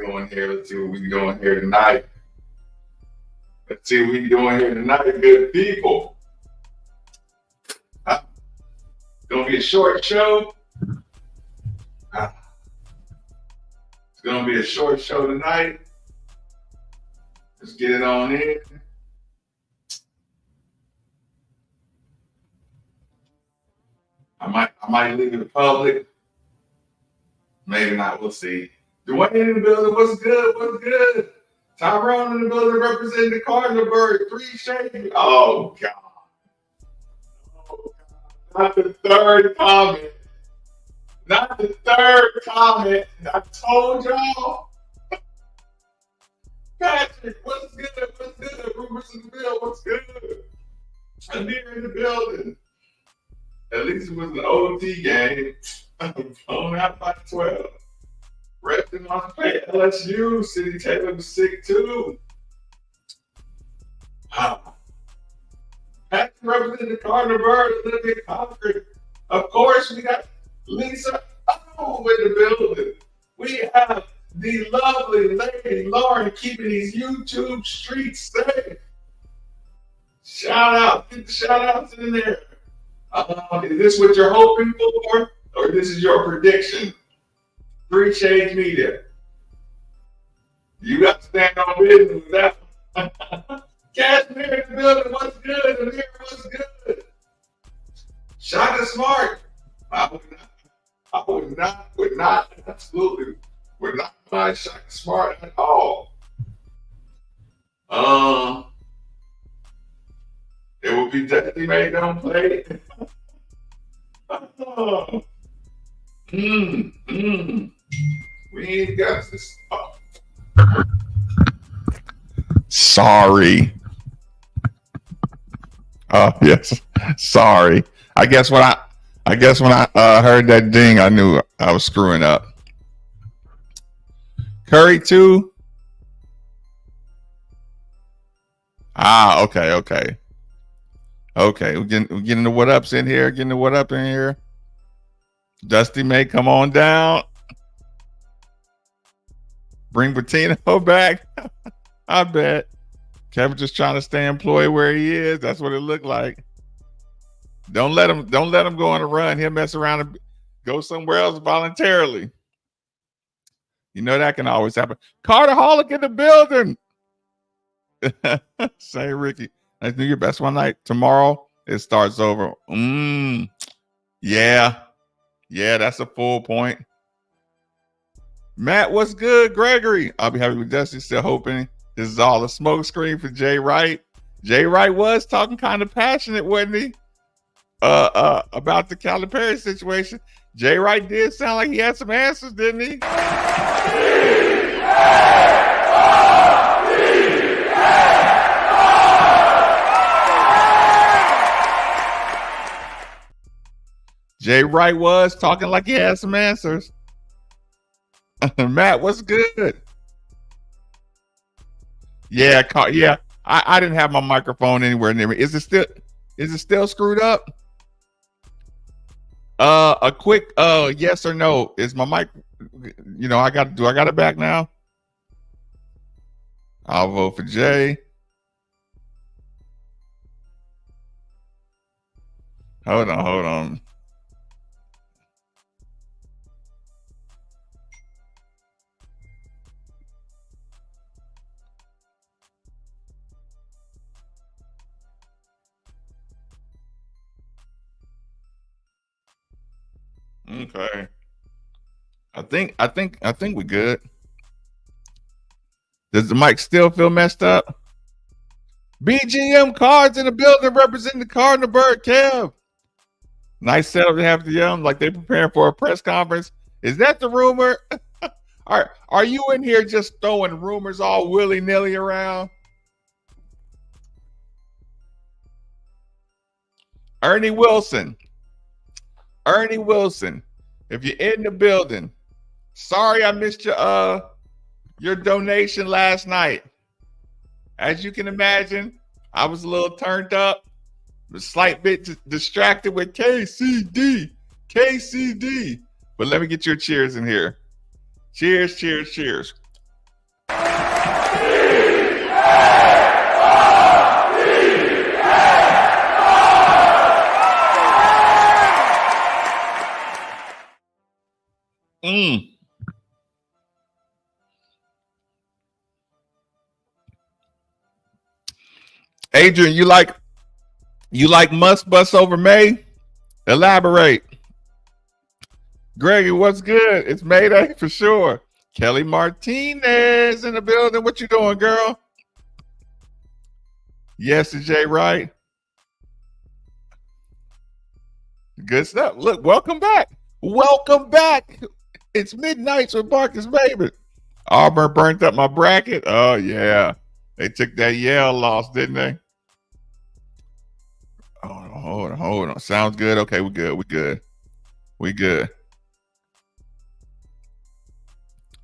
doing here. Let's see what we doing here tonight. Let's see what we doing here tonight, good people. Gonna be a short show. It's gonna be a short show tonight. Let's get it on in. I might leave it public. Maybe not. We'll see. Dwayne in the building. What's good? What's good? Tyrone in the building representing the Cardinal Bird. 3 shades. Oh God. Oh, God. Not the third comment. Not the third comment. I told y'all. Patrick, what's good? What's good? Rumors in the building. What's good? Amir in the building. At least it was an OT game. Blown out by 12. Rep didn't want to play LSU. City Taylor was sick too. Patrick representing the Cardinal Bird, Olivia Concord. Of course, we got Lisa in the building. We have the lovely lady Lauren keeping these YouTube streets safe. Shout out. Get the shout outs in there. Is this what you're hoping for? Or this is your prediction? 3 Shades Media. You got to stand on business with that one. Cashmere in the building. What's good? Amir, what's good? Shaka Smart. Would not, absolutely, would not mind Shaka Smart at all. It would be Dusty May don't play. We ain't got this stuff. Sorry. Oh yes, sorry. I guess when I heard that ding, I knew I was screwing up. Curry 2. Okay. We're getting the what ups in here. Getting the what up in here. Dusty May, come on down. Bring Patino back. I bet. Kevin just trying to stay employed where he is. That's what it looked like. Don't let him go on a run. He'll mess around and go somewhere else voluntarily. You know that can always happen. Carter Holick in the building. Say Ricky. Nice New Year. Best one night. Tomorrow it starts over. Yeah, that's a full point. Matt, what's good? Gregory. I'll be happy with Dusty. Still hoping this is all a smoke screen for Jay Wright. Jay Wright was talking kind of passionate, wasn't he? About the Calipari situation. Jay Wright did sound like he had some answers, didn't he? Jay Wright was talking like he had some answers. Matt, what's good? Yeah. I didn't have my microphone anywhere near me. Is it still screwed up? A quick yes or no. Is my mic? Do I got it back now? I'll vote for Jay. Hold on. Okay. I think we're good. Does the mic still feel messed up? BGM Cards in the building representing the Cardinal Bird. Kev. Nice setup to have them like they're preparing for a press conference. Is that the rumor? Are you in here just throwing rumors all willy-nilly around? Ernie Wilson, if you're in the building, sorry I missed your donation last night. As you can imagine, I was a little turned up, a slight bit distracted with KCD. But let me get your cheers in here. Cheers. Mm. Adrian, you like Must Bus over May? Elaborate. Greggy, what's good? It's Mayday for sure. Kelly Martinez in the building. What you doing, girl? Yes, is Jay right? Good stuff. Look, welcome back. Welcome back. It's Midnights with Marcus Baby. Auburn burnt up my bracket. Oh yeah, they took that Yale loss, didn't they? Hold on. Sounds good. Okay, we good. We good.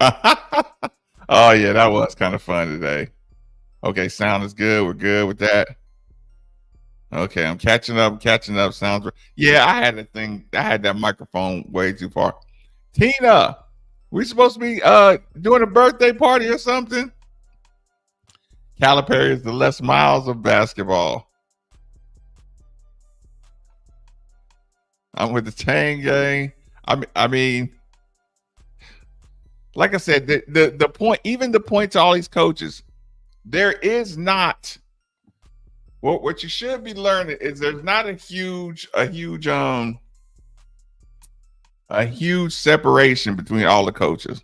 Oh yeah, that was kind of fun today. Okay, sound is good. We're good with that. Okay, I'm catching up. Sounds. Yeah, I had that microphone way too far. Tina, we supposed to be doing a birthday party or something. Calipari is the Les Miles of basketball. I'm with the Tang gang. I mean, like I said, the point, even the point to all these coaches, there is not. What you should be learning is there's not a huge separation between all the coaches.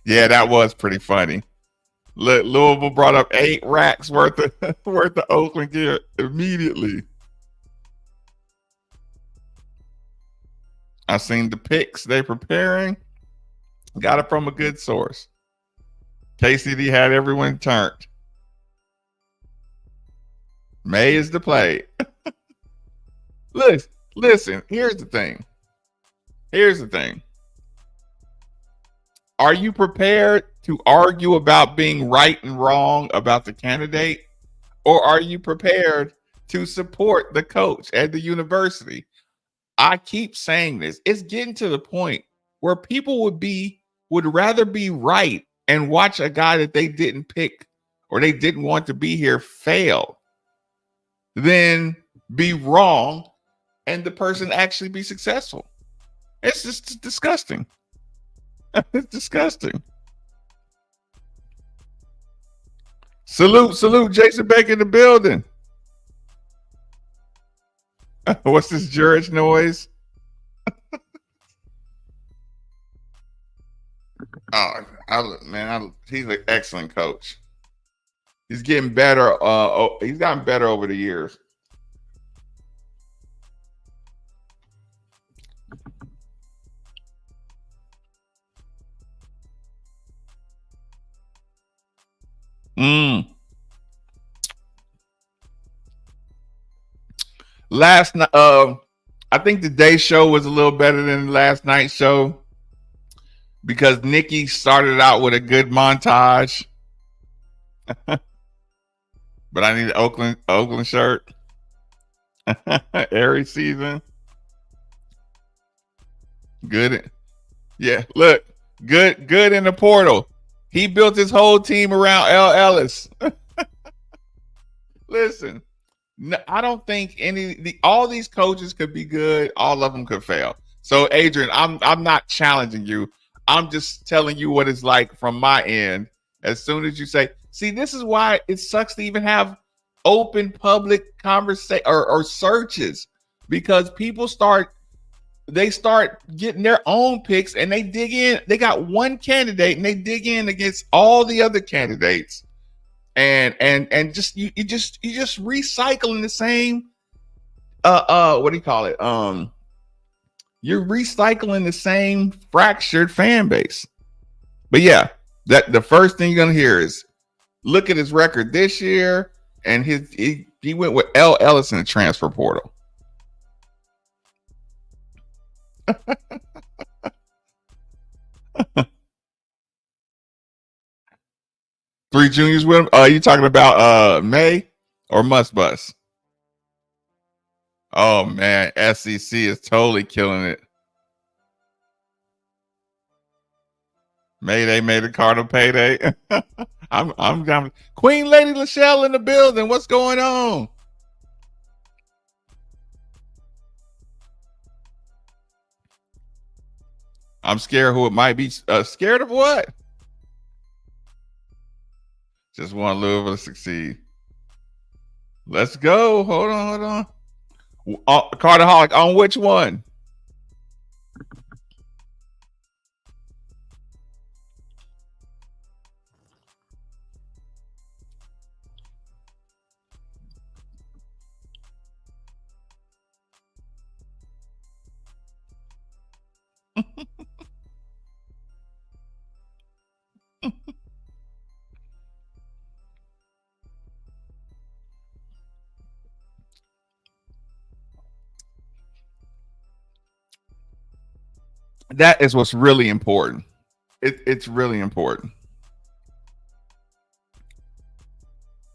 Yeah, that was pretty funny. Louisville brought up 8 racks worth of Oakland gear immediately. I seen the pics they preparing. Got it from a good source. KCD had everyone turned. May is the play. Listen, here's the thing. Are you prepared to argue about being right and wrong about the candidate? Or are you prepared to support the coach at the university? I keep saying this. It's getting to the point where people would rather be right and watch a guy that they didn't pick or they didn't want to be here fail than be wrong and the person actually be successful. It's just disgusting. It's disgusting. Salute, Jason Beck in the building. What's this Jurich noise? He's an excellent coach. He's getting better. He's gotten better over the years. Last night, I think the day show was a little better than last night's show because Nikki started out with a good montage. But I need an Oakland shirt. Every season. Good. Yeah, look, good in the portal. He built his whole team around L. Ellis. Listen, no, I don't think all these coaches could be good. All of them could fail. So, Adrian, I'm not challenging you. I'm just telling you what it's like from my end. As soon as you say, see, this is why it sucks to even have open public conversation or searches, because people start getting their own picks and they dig in. They got one candidate and they dig in against all the other candidates, and just you just recycling the same. What do you call it? You're recycling the same fractured fan base. But yeah, that the first thing you're gonna hear is look at his record this year, and he went with L. Ellis in the transfer portal. Three juniors with him. You talking about May or Must Bus? Oh man, SEC is totally killing it. Mayday, made a Carter payday. I'm down. Queen Lady Lachelle in the building. What's going on? I'm scared who it might be. Scared of what? Just want Louisville to succeed. Let's go. Hold on. Carter Holic, on which one? That is what's really important. It's really important.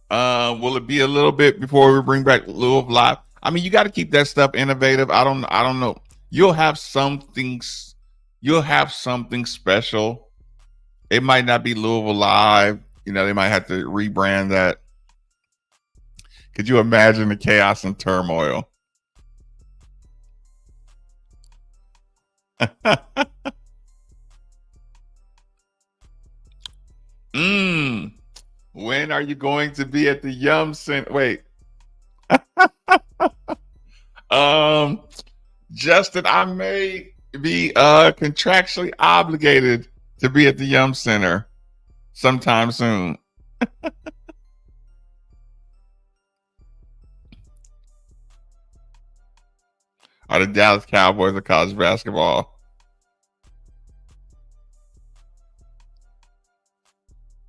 Will it be a little bit before we bring back Louisville Live? I mean, you got to keep that stuff innovative. I don't know. You'll have something special. It might not be Louisville Live. You know, they might have to rebrand that. Could you imagine the chaos and turmoil? When are you going to be at the Yum Center? Wait. Justin, I may be contractually obligated to be at the Yum Center sometime soon. Are the Dallas Cowboys of college basketball?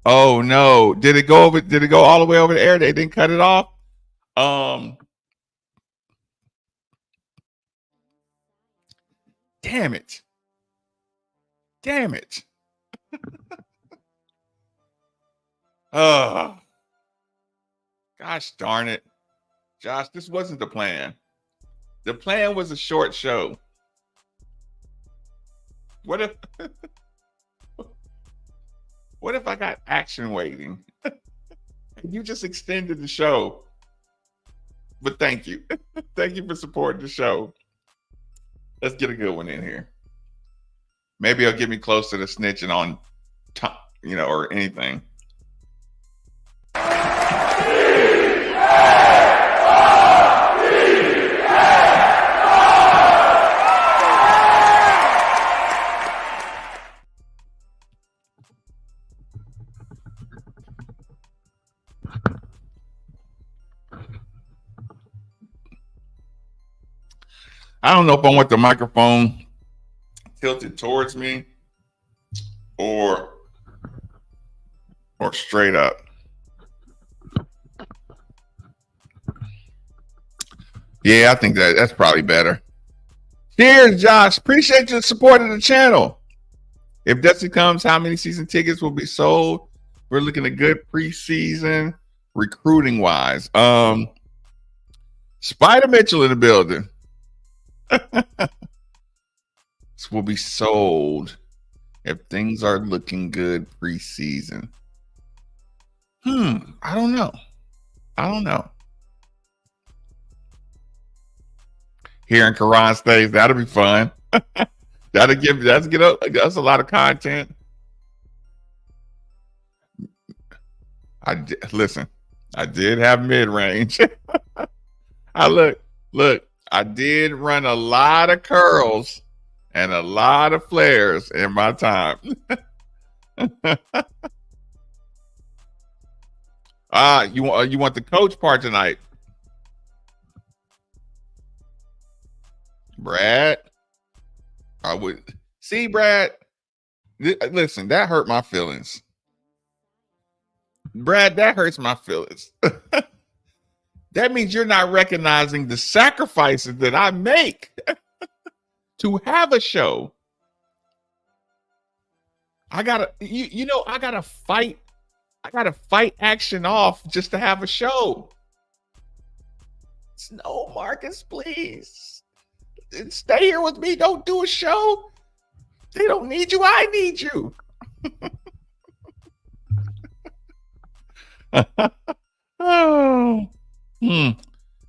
Oh no! Did it go over? Did it go all the way over the air? They didn't cut it off. Damn it! Damn it! Oh, gosh darn it, Josh! This wasn't the plan. The plan was a short show. What if? What if I got action waiting? You just extended the show. But thank you. Thank you for supporting the show. Let's get a good one in here. Maybe it'll get me closer to snitching on top, or anything. I don't know if I want the microphone tilted towards me or straight up. Yeah, I think that's probably better. Cheers, Josh. Appreciate your support of the channel. If Destiny comes, how many season tickets will be sold? We're looking at good preseason recruiting wise. Spider Mitchell in the building. This will be sold if things are looking good preseason. I don't know. Here in Karan States, that'll be fun. That's a lot of content. I did have mid range. I look. I did run a lot of curls and a lot of flares in my time. You want the coach part tonight, Brad? I would see Brad. Listen, that hurt my feelings. Brad, that hurts my feelings. That means you're not recognizing the sacrifices that I make to have a show. I gotta fight. I gotta fight action off just to have a show. No, Marcus, please. Stay here with me. Don't do a show. They don't need you. I need you. Oh.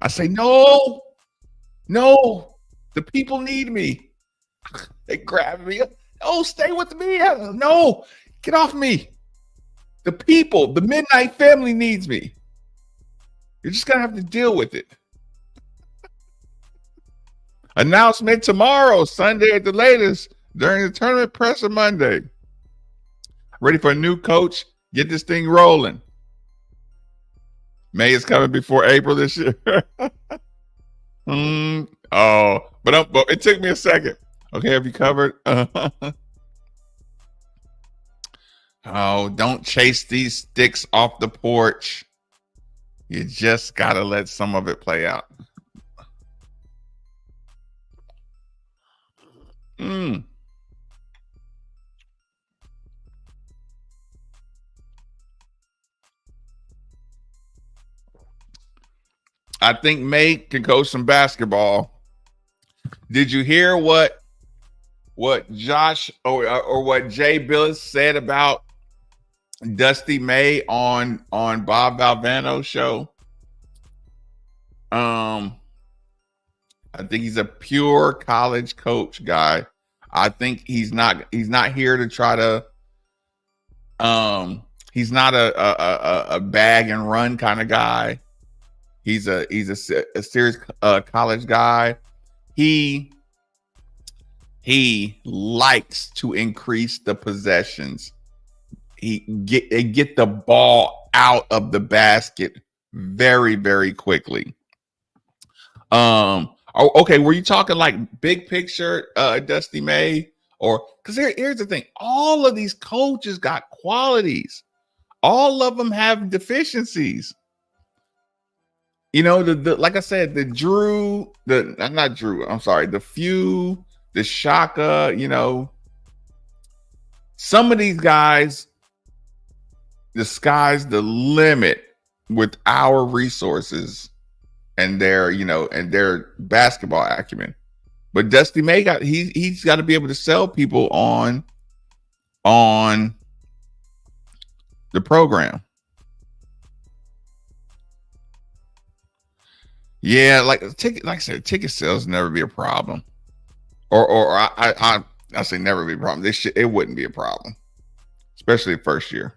I say, no, no, the people need me. They grab me. Oh, stay with me. No, get off me. The people, the Midnight family needs me. You're just going to have to deal with it. Announcement tomorrow, Sunday at the latest, during the tournament presser Monday. Ready for a new coach? Get this thing rolling. May is coming before April this year. Oh, but it took me a second. Okay, have you covered? Oh, don't chase these sticks off the porch. You just got to let some of it play out. I think May can coach some basketball. Did you hear what Josh or what Jay Billis said about Dusty May on Bob Valvano's show? I think he's a pure college coach guy. I think he's not here to try to he's not a bag and run kind of guy. He's a serious college guy. He likes to increase the possessions. They get the ball out of the basket very, very quickly. Okay, were you talking like big picture, Dusty May? Or because here's the thing, all of these coaches got qualities. All of them have deficiencies. You know, the like I said, the Few, the Shaka, you know, some of these guys, the sky's the limit with our resources and their basketball acumen. But Dusty May he's got to be able to sell people on the program. Yeah, like I said, ticket sales never be a problem. Or I say never be a problem. It wouldn't be a problem, especially the first year.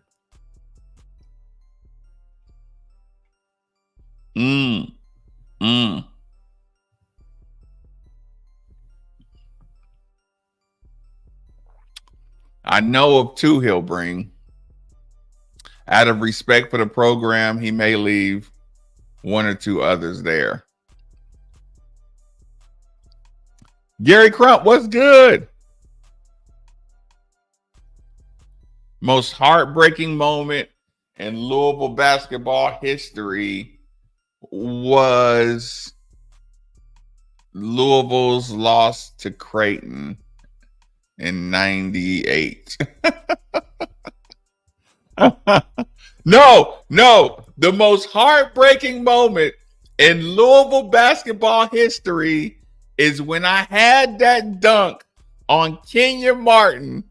I know of two he'll bring. Out of respect for the program, he may leave one or two others there. Gary Crump, what's good? Most heartbreaking moment in Louisville basketball history was Louisville's loss to Creighton in 98. No. The most heartbreaking moment in Louisville basketball history is when I had that dunk on Kenya Martin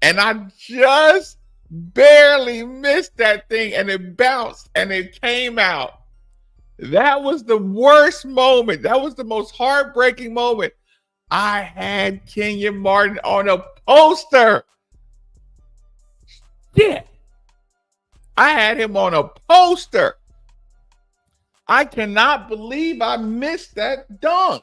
and I just barely missed that thing and it bounced and it came out. That was the worst moment. That was the most heartbreaking moment. I had Kenya Martin on a poster. Yeah. I had him on a poster. I cannot believe I missed that dunk.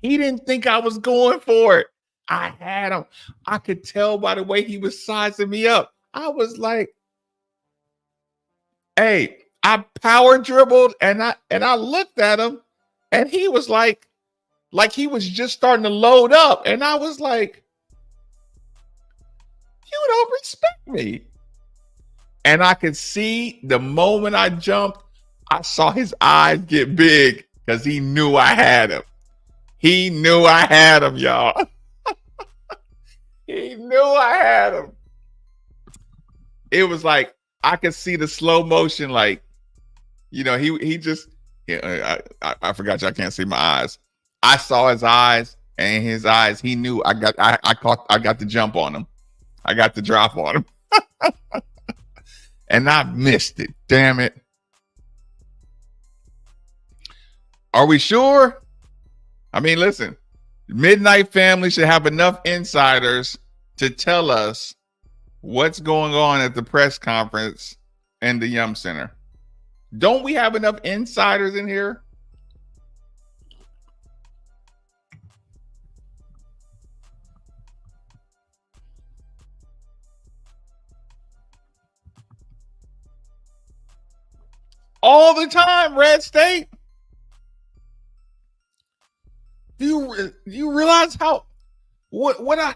He didn't think I was going for it. I had him. I could tell by the way he was sizing me up. I was like, hey, I power dribbled and I looked at him and he was like he was just starting to load up. And I was like, you don't respect me. And I could see the moment I jumped, I saw his eyes get big because he knew I had him. He knew I had him, y'all. He knew I had him. It was like I could see the slow motion, like, you know, he just, I forgot y'all can't see my eyes. I saw his eyes, and his eyes, he knew I got the jump on him. I got the drop on him. And I missed it. Damn it. Are we sure? I mean, listen, Midnight Family should have enough insiders to tell us what's going on at the press conference in the Yum Center. Don't we have enough insiders in here? All the time, Red State. Do you realize how what I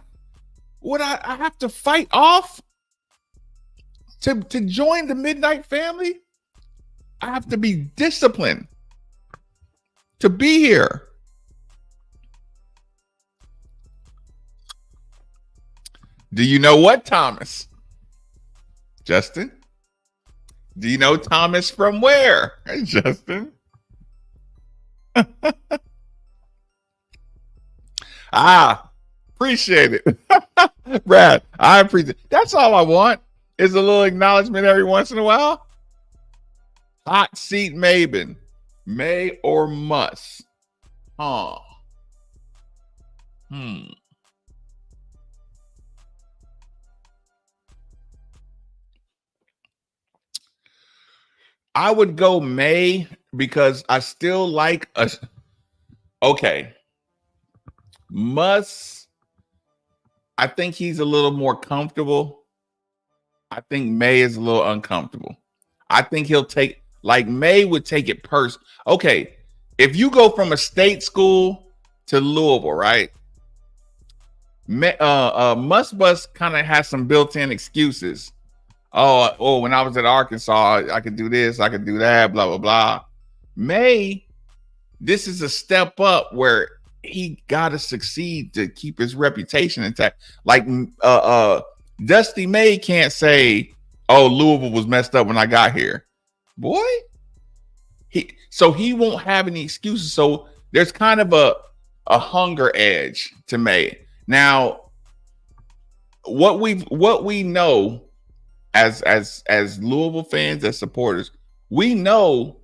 have to fight off to join the Midnight Family? I have to be disciplined to be here. Do you know what, Thomas? Justin? Do you know Thomas from where? Hey, Justin. Appreciate it. Brad, I appreciate it. That's all I want is a little acknowledgement every once in a while. Hot seat Maven. May or must? Huh. I would go May because I still like a. Okay. Must. I think he's a little more comfortable. I think May is a little uncomfortable. I think he'll take, like May would take it personal. Okay. If you go from a state school to Louisville, right? Must Bus kind of has some built-in excuses. Oh, when I was at Arkansas, I could do this, I could do that, blah, blah, blah. May, this is a step up where he got to succeed to keep his reputation intact. Like Dusty May can't say, oh, Louisville was messed up when I got here. Boy, he won't have any excuses. So there's kind of a hunger edge to May. Now, what we know as Louisville fans, as supporters, we know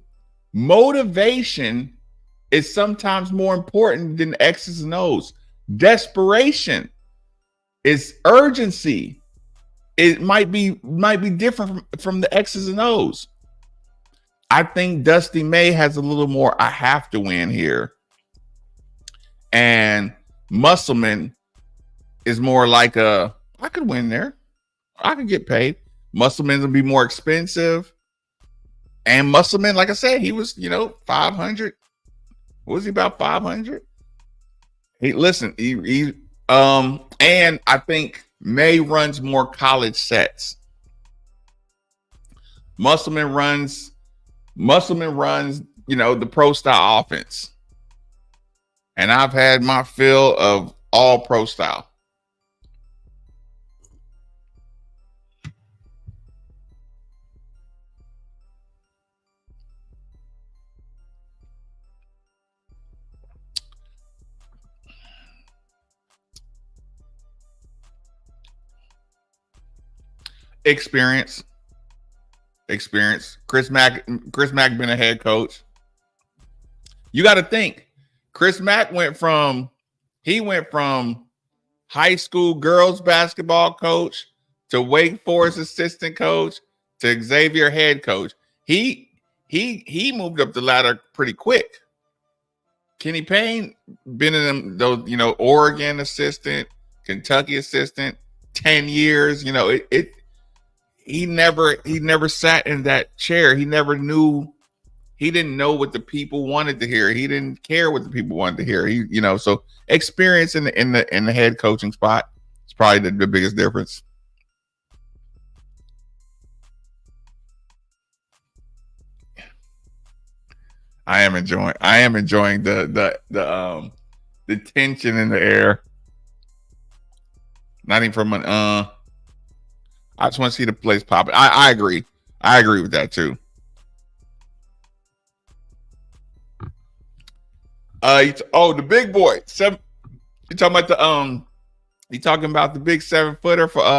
motivation is sometimes more important than X's and O's. Desperation is urgency. It might be different from the X's and O's. I think Dusty May has a little more, I have to win here. And Musselman is more like I could win there. I could get paid. Musselman's will be more expensive. And Musselman, like I said, he was, 500. What was he, about 500? And I think May runs more college sets. Musselman runs, the pro style offense. And I've had my fill of all pro style. Experience. Chris Mack been a head coach. You got to think. Chris Mack went from high school girls basketball coach to Wake Forest assistant coach to Xavier head coach. He moved up the ladder pretty quick. Kenny Payne been in them, those, Oregon assistant, Kentucky assistant, 10 years. He never sat in that chair. He didn't know what the people wanted to hear. He didn't care what the people wanted to hear. So experience in the head coaching spot is probably the biggest difference. I am enjoying the tension in the air. Not even from I just want to see the place pop. I agree. I agree with that too. The big boy. You're talking about He talking about the big 7-footer for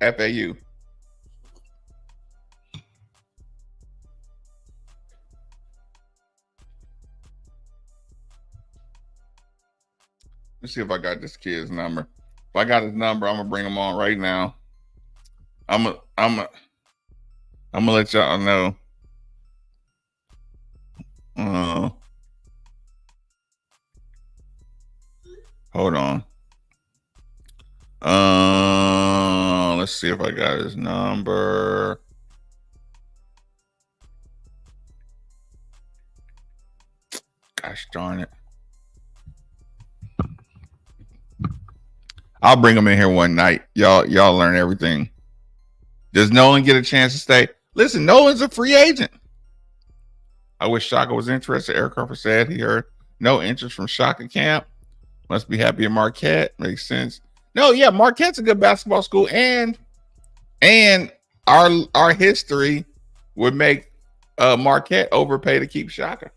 FAU. Let's see if I got this kid's number. If I got his number, I'm gonna bring him on right now. I'm gonna let y'all know. Hold on. Let's see if I got his number. Gosh darn it. I'll bring him in here one night. Y'all learn everything. Does Nolan get a chance to stay? Listen, Nolan's a free agent. I wish Shaka was interested. Eric Harper said he heard no interest from Shaka camp. Must be happy at Marquette. Makes sense. No, yeah, Marquette's a good basketball school, and our history would make Marquette overpay to keep Shaka.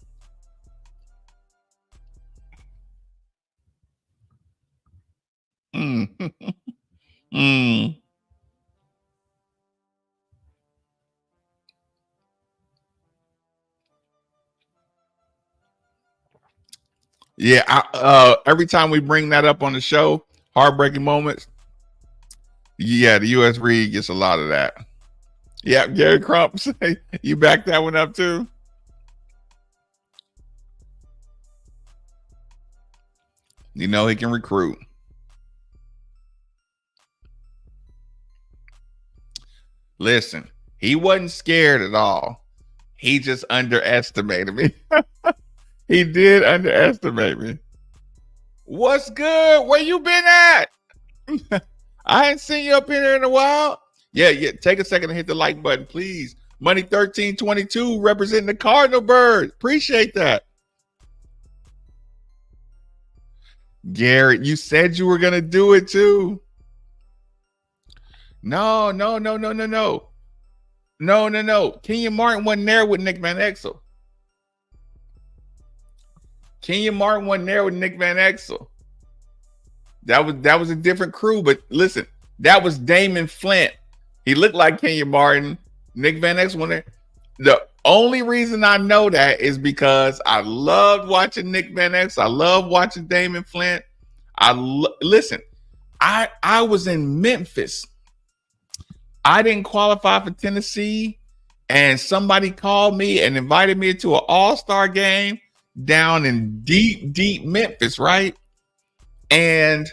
Yeah, every time we bring that up on the show, heartbreaking moments. Yeah, the U.S. Read gets a lot of that. Yeah, Gary Crump, you back that one up too? You know he can recruit. Listen, he wasn't scared at all. He just underestimated me. He did underestimate me. What's good? Where you been at? I ain't seen you up in here in a while. Yeah. Take a second to hit the like button, please. Money 1322 representing the Cardinal Birds. Appreciate that. Garrett, you said you were gonna do it too. No. Kenyon Martin wasn't there with Nick Van Exel. Kenyon Martin wasn't there with Nick Van Exel. That was a different crew, but listen, that was Damon Flint. He looked like Kenyon Martin. Nick Van Exel went there. The only reason I know that is because I loved watching Nick Van Exel. I love watching Damon Flint. Listen, I was in Memphis. I didn't qualify for Tennessee, and somebody called me and invited me to an all-star game down in deep Memphis, right? And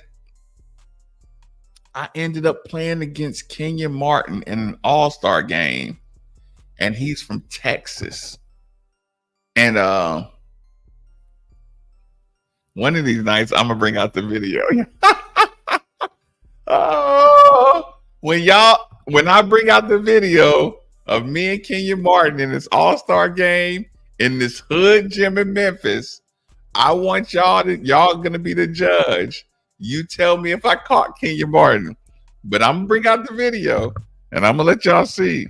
I ended up playing against Kenyon Martin in an all-star game, and he's from Texas. And one of these nights, I'm gonna bring out the video. Oh, when I bring out the video of me and Kenyon Martin in this all-star game in this hood gym in Memphis, I want y'all gonna be the judge. You tell me if I caught Kenyon Martin, but I'm gonna bring out the video and I'm gonna let y'all see.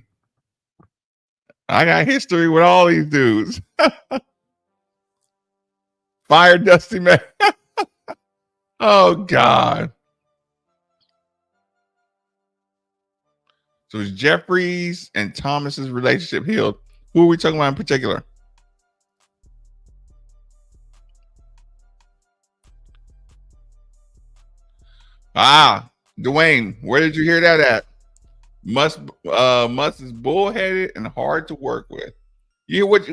I got history with all these dudes. Fire Dusty Man. Oh God. So is Jeffries and Thomas's relationship healed? Who are we talking about in particular? Dwayne, where did you hear that at? Muss is bullheaded and hard to work with. You hear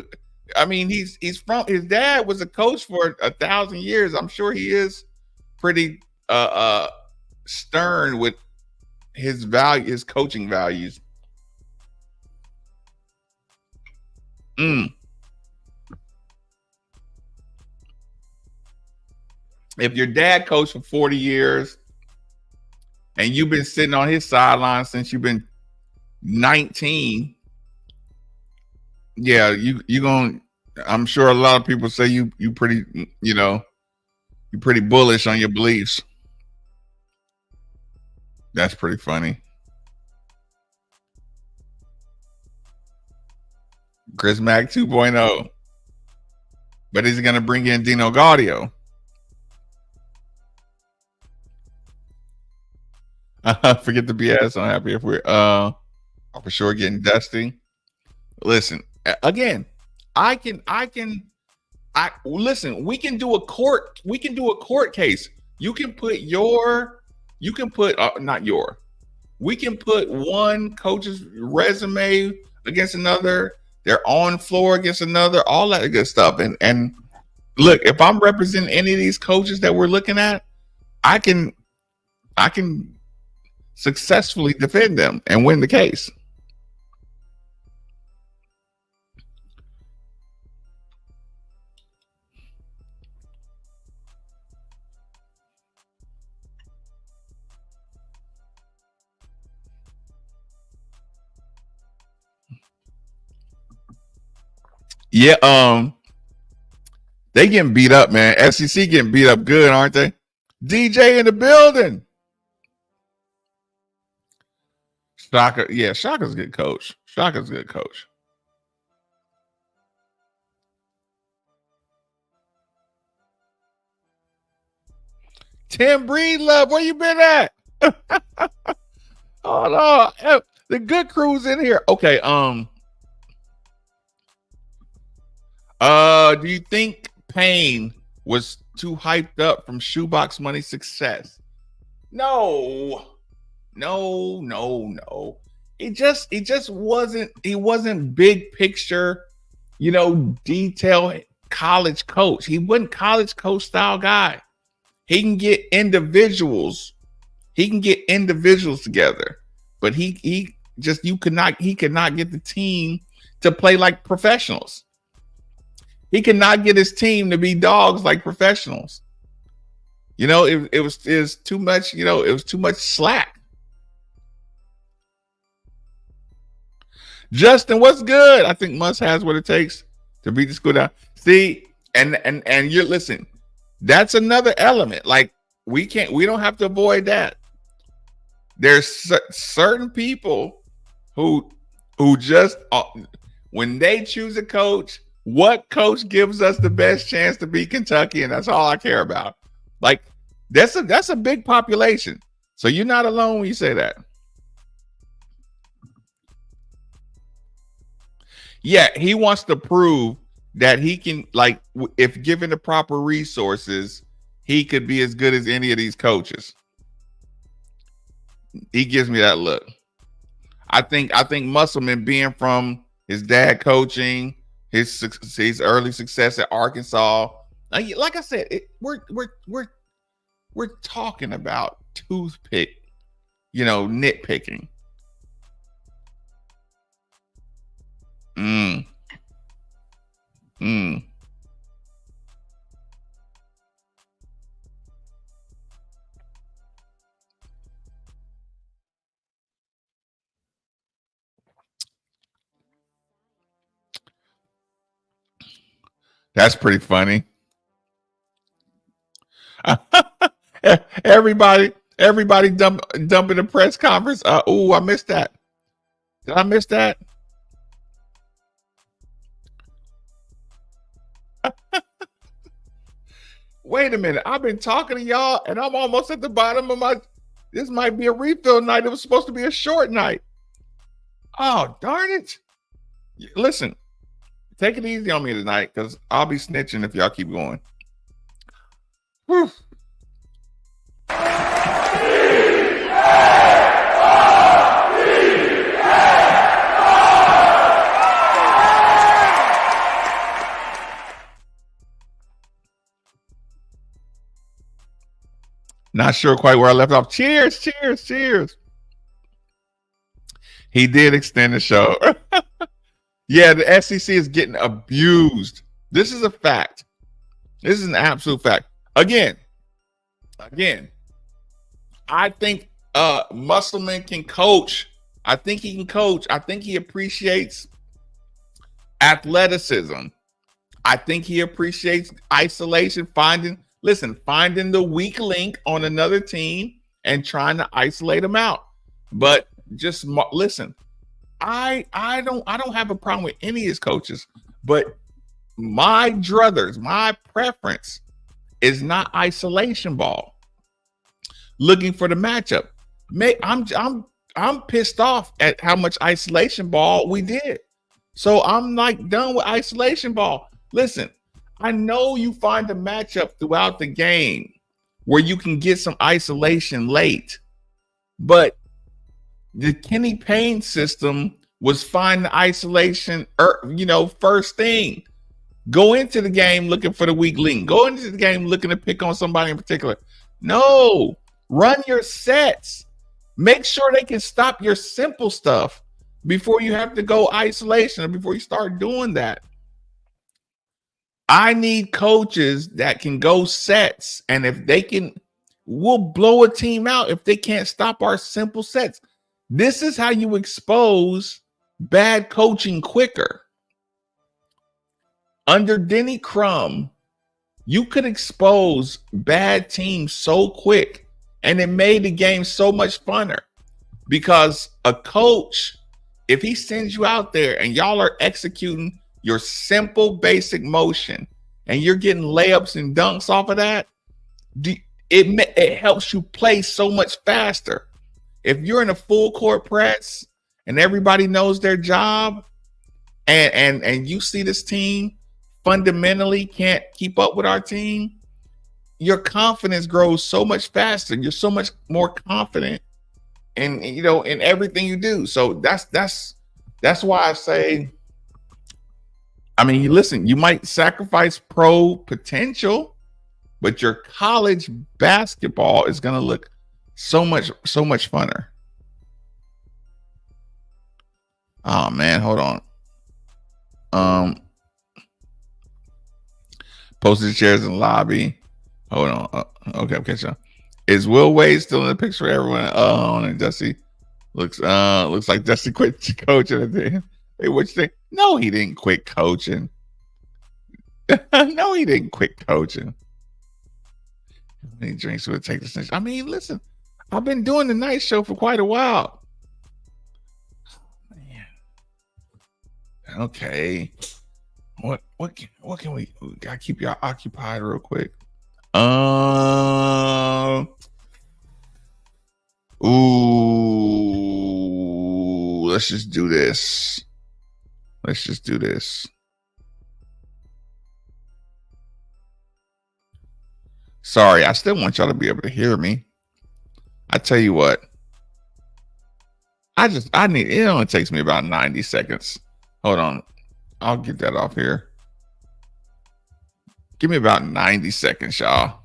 he's from, his dad was a coach for 1,000 years. I'm sure he is pretty stern with his coaching values. If your dad coached for 40 years and you've been sitting on his sideline since you've been 19, yeah, you gonna, I'm sure a lot of people say you pretty, you're pretty bullish on your beliefs. That's pretty funny. Chris Mack 2.0. But is he going to bring in Dino Gaudio? Forget the BS. I'm happy if we're for sure getting dusty. Listen, again, I listen, we can do a court case. We can put one coach's resume against another, their on floor against another, all that good stuff. And look, if I'm representing any of these coaches that we're looking at, I can successfully defend them and win the case. Yeah, they getting beat up, man. SEC getting beat up good, aren't they? DJ in the building. Shaka, yeah, Shaka's a good coach. Shaka's a good coach. Tim Breedlove, where you been at? Oh no, the good crew's in here. Okay, do you think Payne was too hyped up from Shoebox Money success? No. It just wasn't. He wasn't big picture, detailed college coach. He wasn't college coach style guy. He can get individuals. He can get individuals together, but he could not get the team to play like professionals. He cannot get his team to be dogs like professionals. It was too much. It was too much slack. Justin, what's good? I think Muss has what it takes to beat the school down. See, and you're listen. That's another element. Like we don't have to avoid that. There's certain people who just when they choose a coach, what coach gives us the best chance to beat Kentucky, and that's all I care about. Like that's a big population. So you're not alone when you say that. Yeah, he wants to prove that he can, like, if given the proper resources, he could be as good as any of these coaches. He gives me that look. I think Musselman, being from his dad coaching, his early success at Arkansas, like I said, we're talking about toothpick, nitpicking. That's pretty funny. Everybody dumping the press conference. I missed that. Did I miss that? Wait a minute. I've been talking to y'all and I'm almost at the bottom of this might be a refill night. It was supposed to be a short night. Oh, darn it. Listen, take it easy on me tonight because I'll be snitching if y'all keep going. Whew. Not sure quite where I left off. Cheers. He did extend the show. Yeah, the SEC is getting abused. This is a fact. This is an absolute fact. Again, I think Musselman can coach. I think he can coach. I think he appreciates athleticism. I think he appreciates isolation, finding the weak link on another team and trying to isolate them out. But just listen, I don't have a problem with any of his coaches, but my druthers, my preference is not isolation ball. Looking for the matchup. I'm pissed off at how much isolation ball we did. So I'm like done with isolation ball. Listen, I know you find a matchup throughout the game where you can get some isolation late, but the Kenny Payne system was find the isolation, first thing. Go into the game looking for the weak link. Go into the game looking to pick on somebody in particular. No, run your sets. Make sure they can stop your simple stuff before you have to go isolation or before you start doing that. I need coaches that can go sets, and if they can, we'll blow a team out if they can't stop our simple sets. This is how you expose bad coaching quicker. Under Denny Crum, you could expose bad teams so quick, and it made the game so much funner because a coach, if he sends you out there and y'all are executing your simple basic motion and you're getting layups and dunks off of that, it helps you play so much faster. If you're in a full court press and everybody knows their job and you see this team fundamentally can't keep up with our team, your confidence grows so much faster. You're so much more confident in everything you do. So that's why I say, I mean, listen, you might sacrifice pro potential, but your college basketball is going to look so much funner. Oh man, hold on. Posted chairs in the lobby. Hold on. Okay, I'm catching up. Is Will Wade still in the picture for everyone? Oh, and Dusty looks like Dusty quit coaching. Hey, what you think? No, he didn't quit coaching. No, he didn't quit coaching. How many drinks would it take to? I mean, listen, I've been doing the night show for quite a while. Man. Okay. What can we gotta keep y'all occupied real quick? Let's just do this. Sorry, I still want y'all to be able to hear me. I tell you what, it only takes me about 90 seconds. Hold on. I'll get that off here. Give me about 90 seconds, y'all.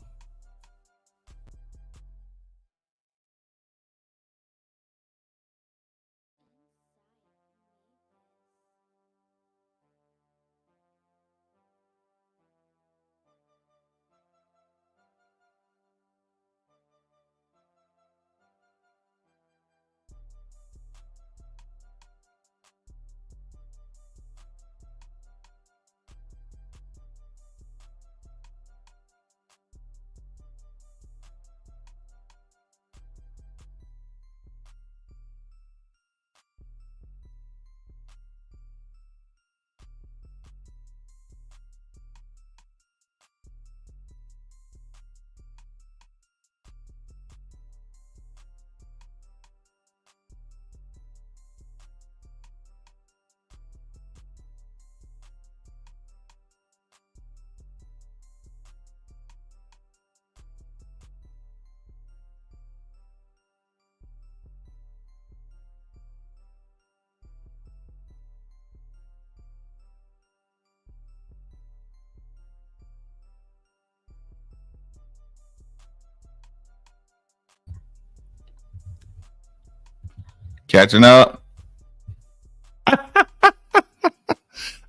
Catching up.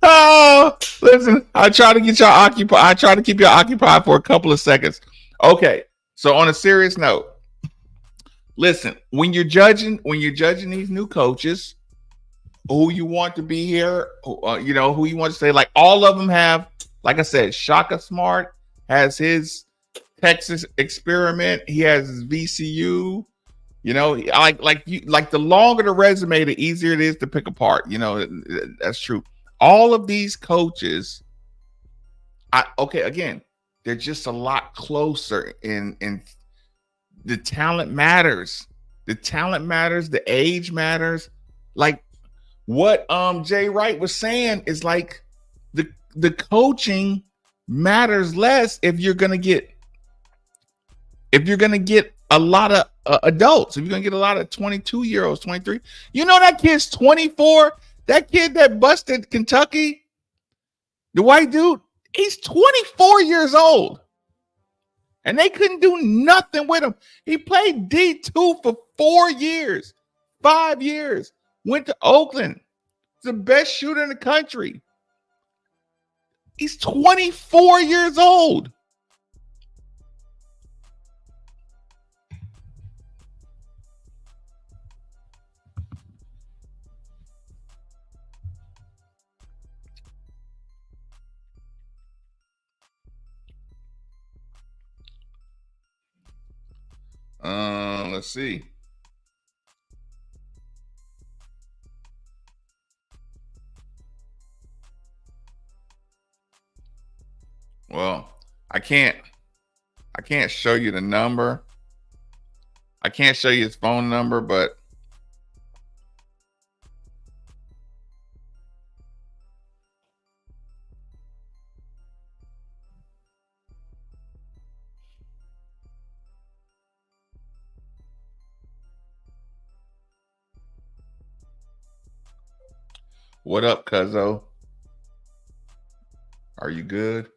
Oh, listen, I try to get y'all occupied. I try to keep y'all occupied for a couple of seconds. Okay, so on a serious note, listen, when you're judging these new coaches, who you want to be here, who you want to say, like all of them have, like I said, Shaka Smart has his Texas experiment. He has his VCU. Like the longer the resume, the easier it is to pick apart. That's true. All of these coaches Okay, again, they're just a lot closer in the talent matters. The talent matters, the age matters. Like what Jay Wright was saying is like the coaching matters less if you're gonna get a lot of adults, if you're gonna get a lot of 22-year-olds, 23. You know that kid's 24. That kid that busted Kentucky, the white dude, he's 24 years old. And they couldn't do nothing with him. He played D2 for 4 years, 5 years. Went to Oakland. The best shooter in the country. He's 24 years old. Let's see. Well, I can't show you the number. I can't show you his phone number, but what up, Cuzzo? Are you good?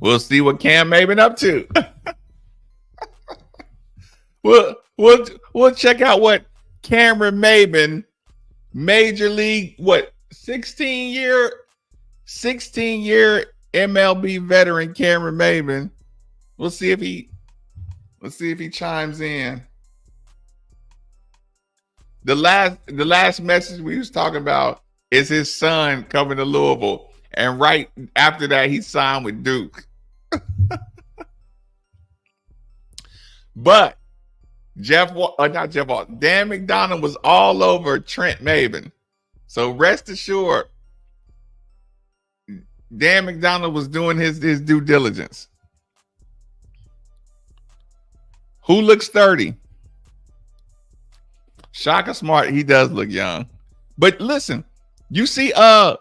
We'll see what Cam Maben up to. We'll check out what Cameron Maben, Major League, 16-year MLB veteran Cameron Maben. Let's see if he chimes in. The last message we was talking about is his son coming to Louisville, and right after that he signed with Duke. But Dan McDonough was all over Trent Maben. So rest assured, Dan McDonough was doing his due diligence. Who looks 30? Shaka Smart, he does look young. But listen, you see how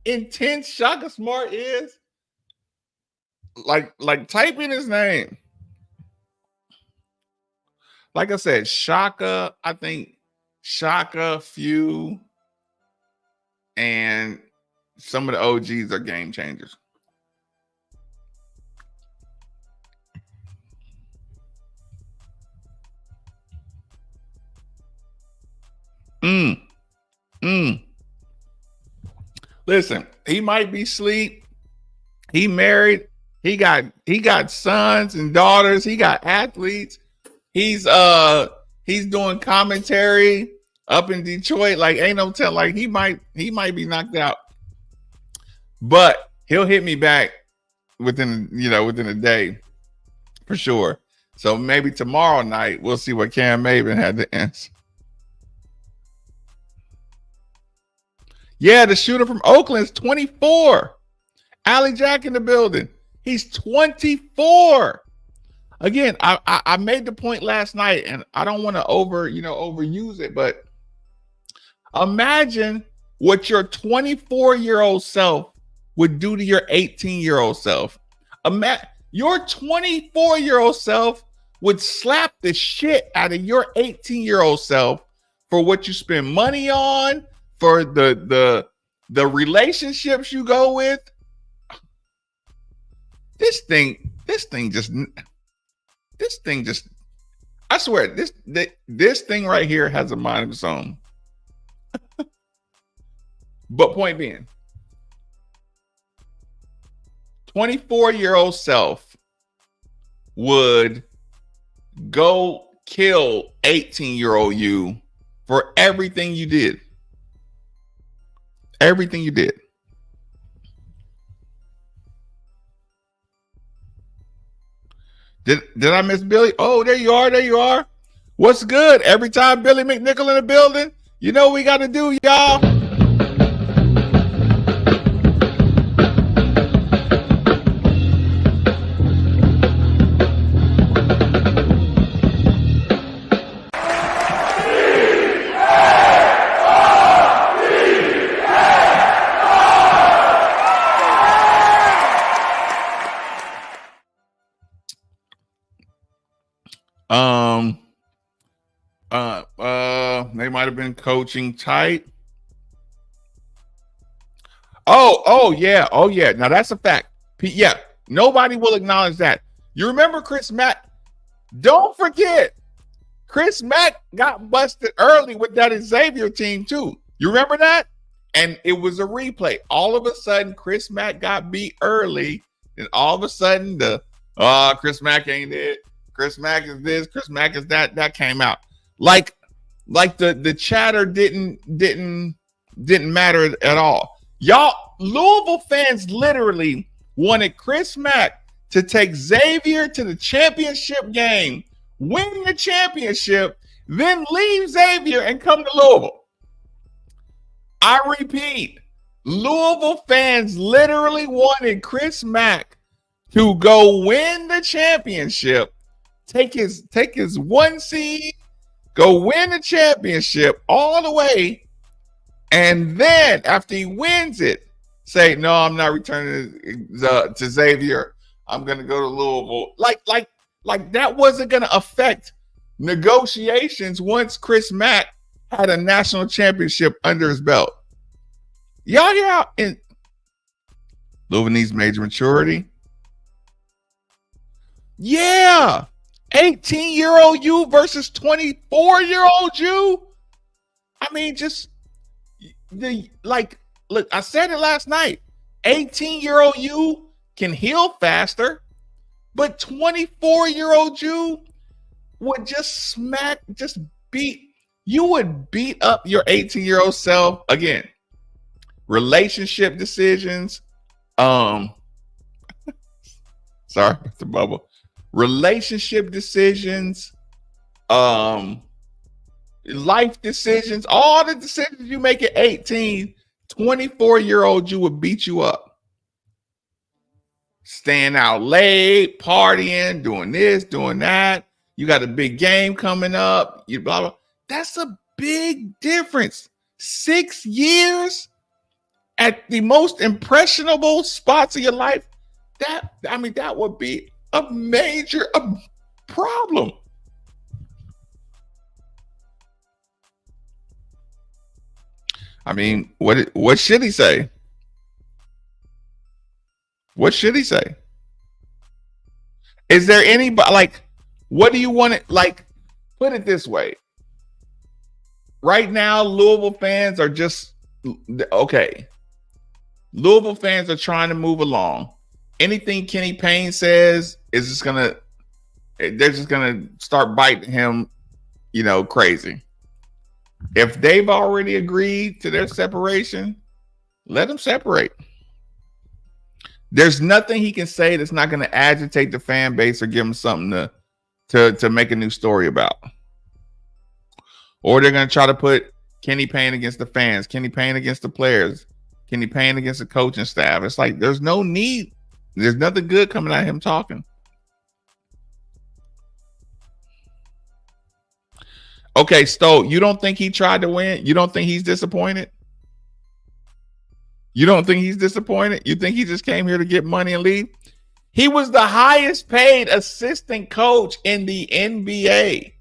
intense Shaka Smart is? Like type in his name. Like I said, Shaka, I think Shaka, Few, and some of the OGs are game changers. Listen, he might be asleep. He married. He got sons and daughters. He got athletes. He's doing commentary up in Detroit. Like ain't no tell. Like he might be knocked out, but he'll hit me back within a day for sure. So maybe tomorrow night we'll see what Cam Maben had to answer. Yeah, the shooter from Oakland is 24. Allie Jack in the building. He's 24. Again, I made the point last night, and I don't want to overuse it, but imagine what your 24-year-old self would do to your 18-year-old self. Your 24-year-old self would slap the shit out of your 18-year-old self for what you spend money on, for the relationships you go with. This thing just, I swear, this thing right here has a mind of its own. But point being, 24-year-old self would go kill 18-year-old you for everything you did. Everything you did. Did I miss Billy? Oh, there you are. What's good? Every time Billy McNichol in the building, You know what we got to do, y'all? They might have been coaching tight. Oh yeah. Now that's a fact. Yeah, nobody will acknowledge that. You remember Chris Mack? Don't forget, Chris Mack got busted early with that Xavier team too. You remember that? And it was a replay. All of a sudden, Chris Mack got beat early, and all of a sudden, Chris Mack ain't it. Chris Mack is this. Chris Mack is that. That came out like the chatter didn't matter at all. Y'all, Louisville fans literally wanted Chris Mack to take Xavier to the championship game, win the championship, then leave Xavier and come to Louisville. I repeat, Louisville fans literally wanted Chris Mack to go win the championship, take his 1 seed, go win the championship all the way, and then after he wins it, say, no, I'm not returning to Xavier. I'm going to go to Louisville. Like that wasn't going to affect negotiations once Chris Mack had a national championship under his belt. Y'all hear out in Louisville needs major maturity. Yeah. 18-year-old you versus 24-year-old you. I mean, just look, I said it last night. 18-year-old you can heal faster, but 24-year-old you would just beat up your 18-year-old self again. Relationship decisions, sorry about the bubble. Relationship decisions, life decisions, all the decisions you make at 18, 24-year-old you would beat you up. Staying out late, partying, doing this, doing that. You got a big game coming up. You blah blah. That's a big difference. 6 years at the most impressionable spots of your life. That would be a major problem. I mean, what should he say? What should he say? Is there anybody, like, what do you want it, like, put it this way. Right now, Louisville fans are just, okay. Louisville fans are trying to move along. Anything Kenny Payne says is just they're just gonna start biting him, crazy. If they've already agreed to their separation, let them separate. There's nothing he can say that's not going to agitate the fan base or give him something to make a new story about. Or they're going to try to put Kenny Payne against the fans, Kenny Payne against the players, Kenny Payne against the coaching staff. It's like there's no need. There's nothing good coming out of him talking. Okay, Stowe, you don't think he tried to win? You don't think he's disappointed? You don't think he's disappointed? You think he just came here to get money and leave? He was the highest paid assistant coach in the NBA.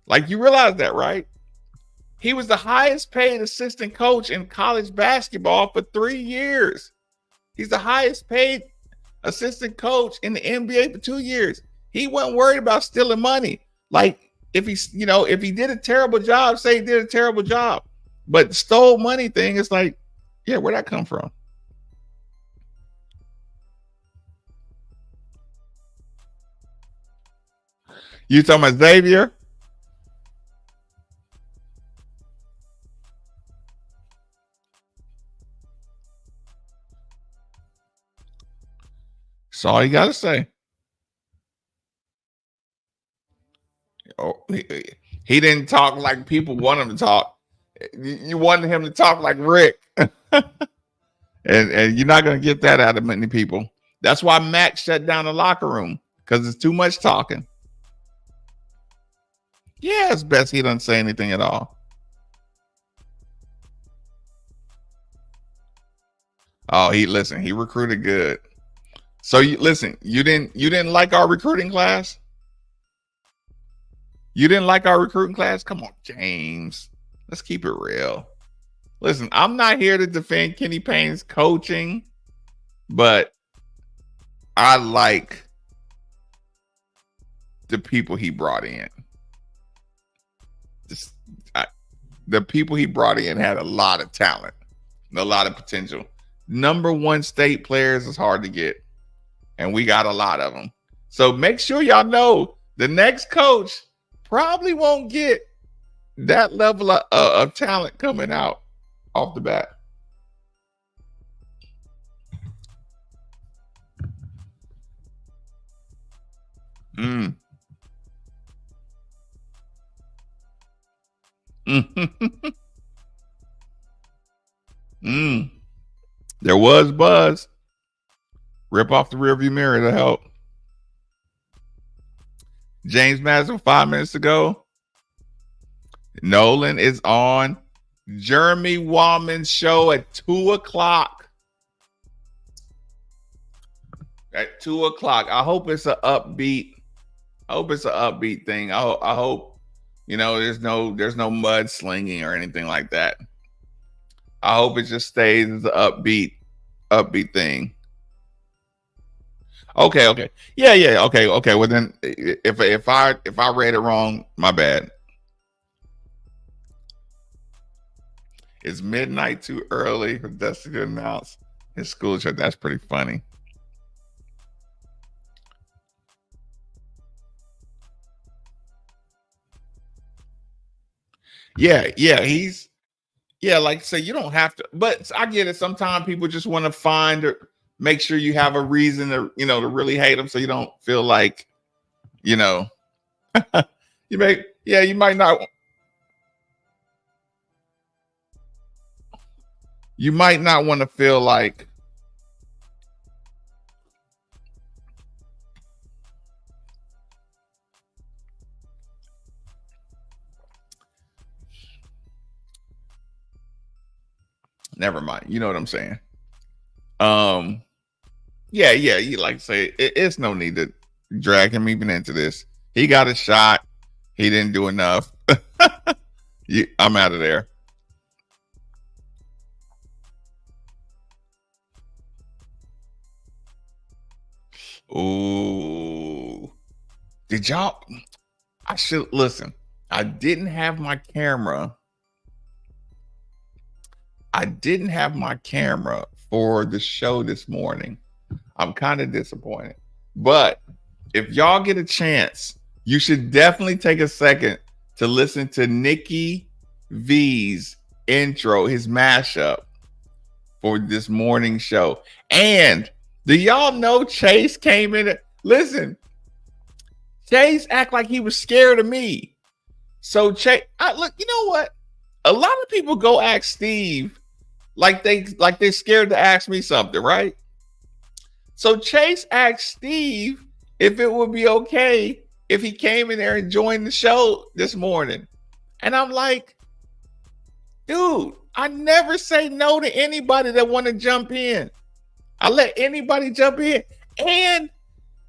Like, you realize that, right? He was the highest paid assistant coach in college basketball for 3 years. He's the highest paid assistant coach in the NBA for 2 years. He wasn't worried about stealing money. Like, if he did a terrible job, say he did a terrible job. But stole money thing, it's like, yeah, where'd that come from? You talking about Xavier? That's all you got to say. Oh, He didn't talk like people want him to talk. You wanted him to talk like Rick. And you're not going to get that out of many people. That's why Mac shut down the locker room, because it's too much talking. Yeah, it's best he doesn't say anything at all. Oh, he recruited good. So you didn't like our recruiting class? You didn't like our recruiting class? Come on, James. Let's keep it real. Listen, I'm not here to defend Kenny Payne's coaching, but I like the people he brought in. The people he brought in had a lot of talent, a lot of potential. Number one state players is hard to get, and we got a lot of them. So make sure y'all know the next coach probably won't get that level of talent coming out off the bat. There was buzz. Rip off the rearview mirror to help. James Madison 5 minutes ago. Nolan is on Jeremy Wallman's show at 2:00. At 2:00. I hope it's an upbeat. Thing. I hope there's no mudslinging or anything like that. I hope it just stays as an upbeat thing. Okay. Yeah. Okay. Well then, if I read it wrong, my bad. It's midnight too early for Dusty to announce his school trip. That's pretty funny. Yeah. Like I say, you don't have to, but I get it. Sometimes people just want to find or make sure you have a reason to, to really hate them, so you don't feel like, you might not. You might not want to feel like never mind. You know what I'm saying? Yeah. You like to say it's no need to drag him even into this. He got a shot. He didn't do enough. I'm out of there. Ooh. Did y'all? I should listen. I didn't have my camera. For the show this morning. I'm kind of disappointed. But if y'all get a chance, you should definitely take a second to listen to Nikki V's intro, his mashup for this morning show. And do y'all know Chase came in? Listen, Chase act like he was scared of me. So Chase, look, you know what? A lot of people go ask Steve like they're scared to ask me something, right? So Chase asked Steve if it would be okay if he came in there and joined the show this morning. And I'm like, dude, I never say no to anybody that want to jump in. I let anybody jump in. And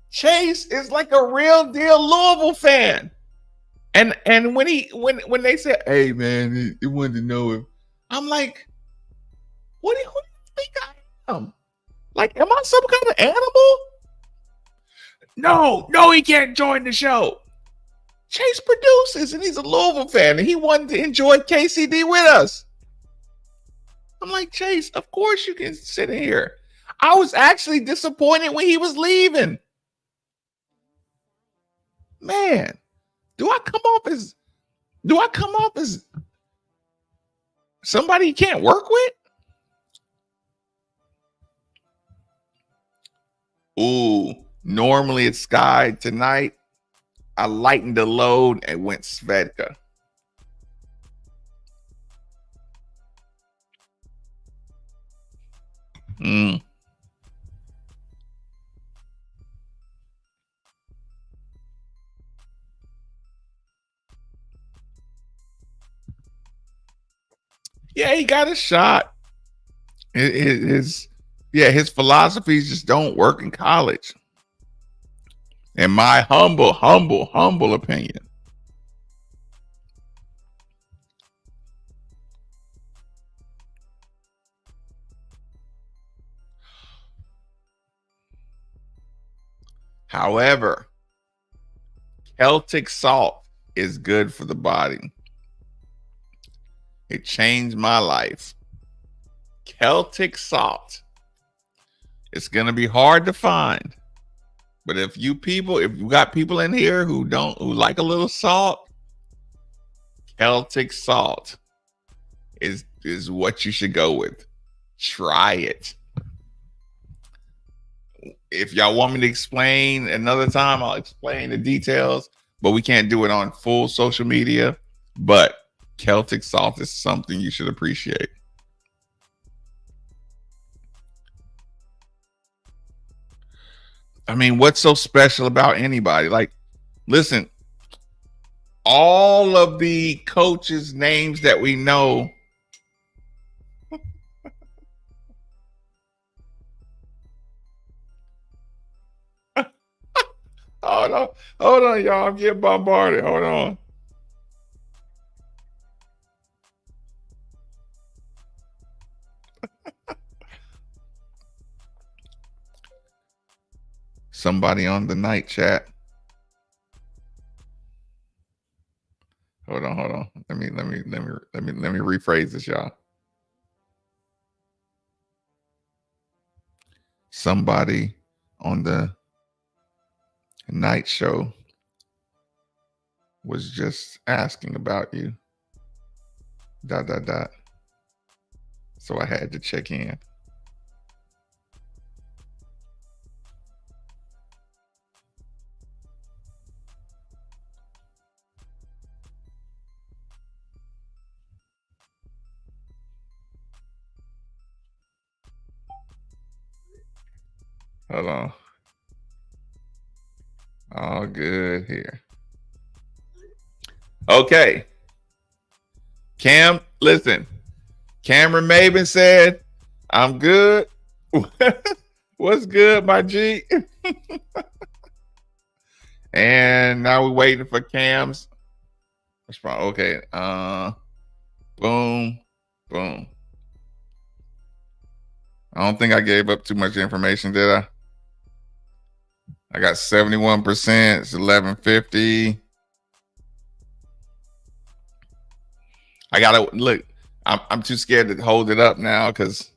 Chase is like a real deal Louisville fan. And when they said, hey man, he wanted to know if, I'm like, who do you think I am? Like, am I some kind of animal? No, he can't join the show. Chase produces, and he's a Louisville fan, and he wanted to enjoy KCD with us. I'm like, Chase, of course you can sit in here. I was actually disappointed when he was leaving. Man, do I come off as somebody you can't work with? Ooh, normally it's Sky. Tonight, I lightened the load and went Svedka. Mm. Yeah, he got a shot. His philosophies just don't work in college. In my humble opinion. However, Celtic salt is good for the body. It changed my life. Celtic salt. It's gonna be hard to find. But if you got people in here who like a little salt, Celtic salt is what you should go with. Try it. If y'all want me to explain another time, I'll explain the details, but we can't do it on full social media. But Celtic salt is something you should appreciate. I mean, what's so special about anybody? Like, listen, all of the coaches' names that we know. Hold on, y'all. I'm getting bombarded. Hold on. Somebody on the night chat. Hold on. Let me rephrase this, y'all. Somebody on the night show was just asking about you. ... So I had to check in. Hold on. All good here. Okay. Cam, listen. Cameron Maven said, I'm good. What's good, my G? And now we're waiting for Cam's response. Okay. Boom. I don't think I gave up too much information, did I? I got 71%. It's 1150. I gotta look. I'm too scared to hold it up now because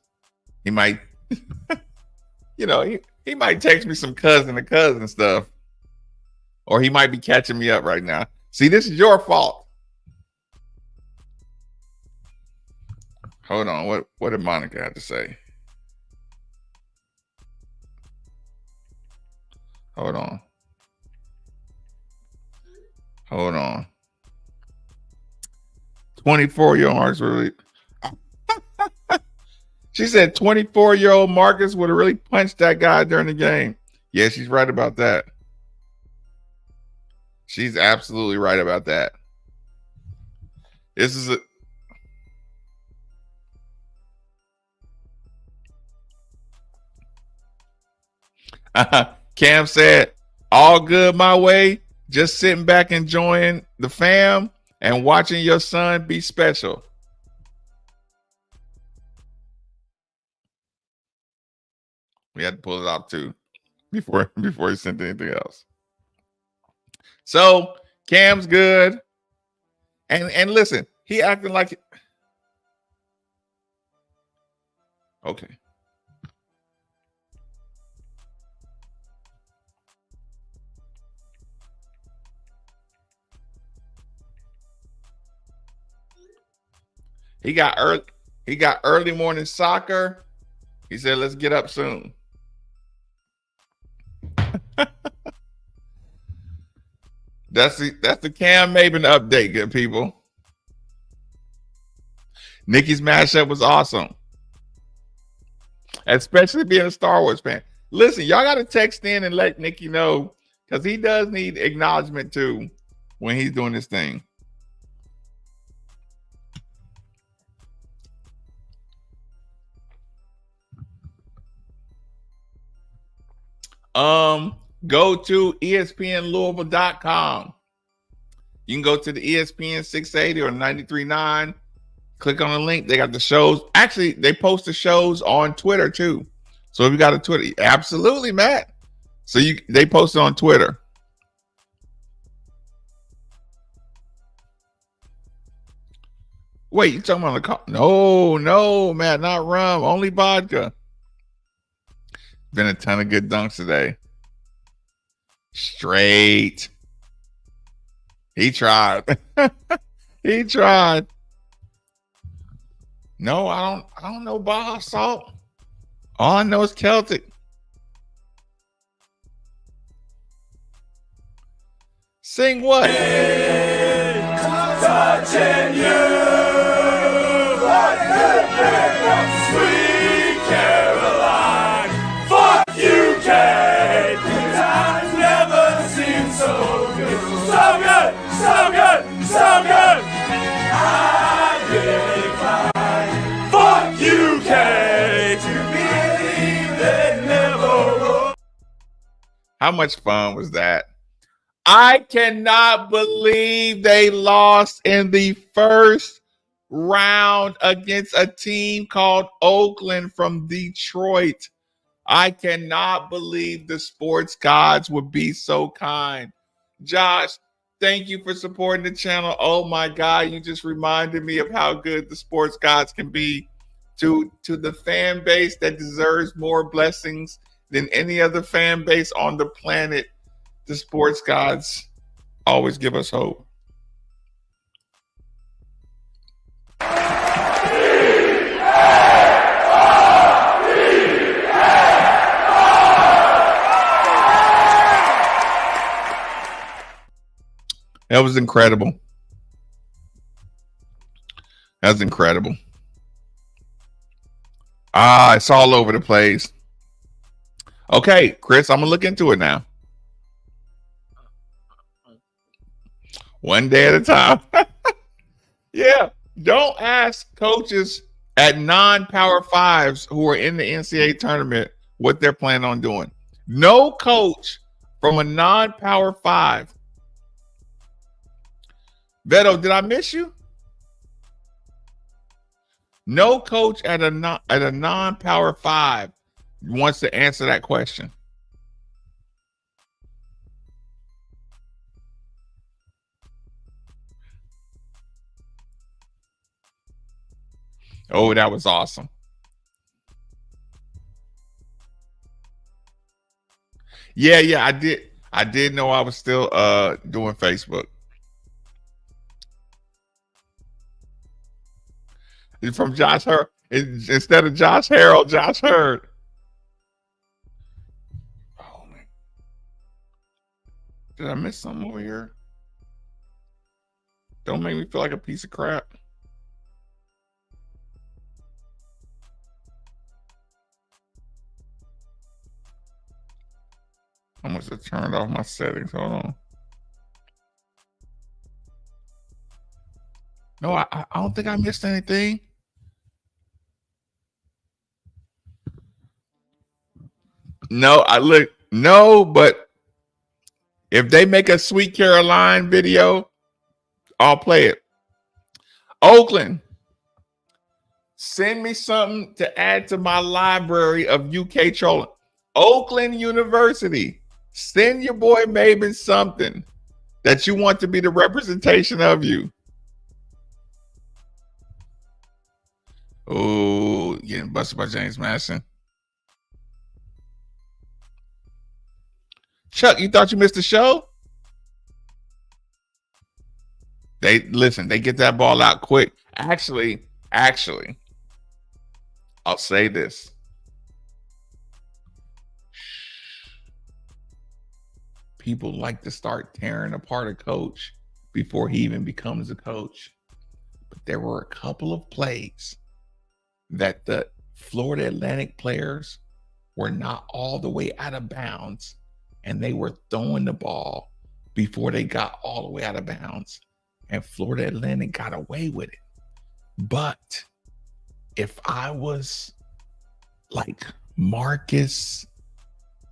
he might, he might text me some cousin to cousin stuff, or he might be catching me up right now. See, this is your fault. Hold on. What did Monica have to say? Hold on. 24-year-old Marcus would really. She said 24-year-old Marcus would have really punched that guy during the game. Yeah, she's right about that. She's absolutely right about that. This is Cam said, all good my way. Just sitting back enjoying the fam and watching your son be special. We had to pull it off too before he sent anything else. So Cam's good. And listen, he acting like okay. He got early morning soccer. He said, let's get up soon. That's the Cam Maven update, good people. Nikki's mashup was awesome. especially being a Star Wars fan. Listen, y'all got to text in and let Nikki know because he does need acknowledgement too when he's doing this thing. Go to ESPNLouisville.com. You can go to the ESPN 680 or 93.9. Click on the link. They got the shows. Actually, they post the shows on Twitter too. So if you got a Twitter, absolutely, Matt. So they post it on Twitter. Wait, you talking about the car? No, Matt, not rum. Only vodka. Been a ton of good dunks today. Straight. He tried. He tried. No, I don't know Baja Salt. All I know is Celtic. Sing what? Touching you. Sweet Caroline. Fuck you, Kate. Times never seem so good. So good, so good, so good. I decline. Fuck you, Kate. To believe they never will. How much fun was that? I cannot believe they lost in the first round against a team called Oakland from Detroit. I cannot believe the sports gods would be so kind. Josh, thank you for supporting the channel. Oh my God, you just reminded me of how good the sports gods can be to the fan base that deserves more blessings than any other fan base on the planet. The sports gods always give us hope. That was incredible. That's incredible. It's all over the place. Okay, Chris, I'm going to look into it now. One day at a time. Yeah. Don't ask coaches at non-power fives who are in the NCAA tournament what they're planning on doing. No coach from a non-power five. Beto, did I miss you? No coach at a non-power five wants to answer that question. Oh, that was awesome. Yeah, I did know I was still doing Facebook. From Josh Hurd. Instead of Josh Harrell, Josh Hurd. Oh man. Did I miss something over here? Don't make me feel like a piece of crap. I must have turned off my settings. Hold on. No, I don't think I missed anything. No, but if they make a Sweet Caroline video, I'll play it. Oakland, send me something to add to my library of UK trolling. Oakland University, send your boy Maven something that you want to be the representation of you. Oh, getting busted by James Madison. Chuck, you thought you missed the show? They get that ball out quick. Actually, I'll say this. People like to start tearing apart a coach before he even becomes a coach. But there were a couple of plays that the Florida Atlantic players were not all the way out of bounds, and they were throwing the ball before they got all the way out of bounds, and Florida Atlantic got away with it. But if I was like Marcus,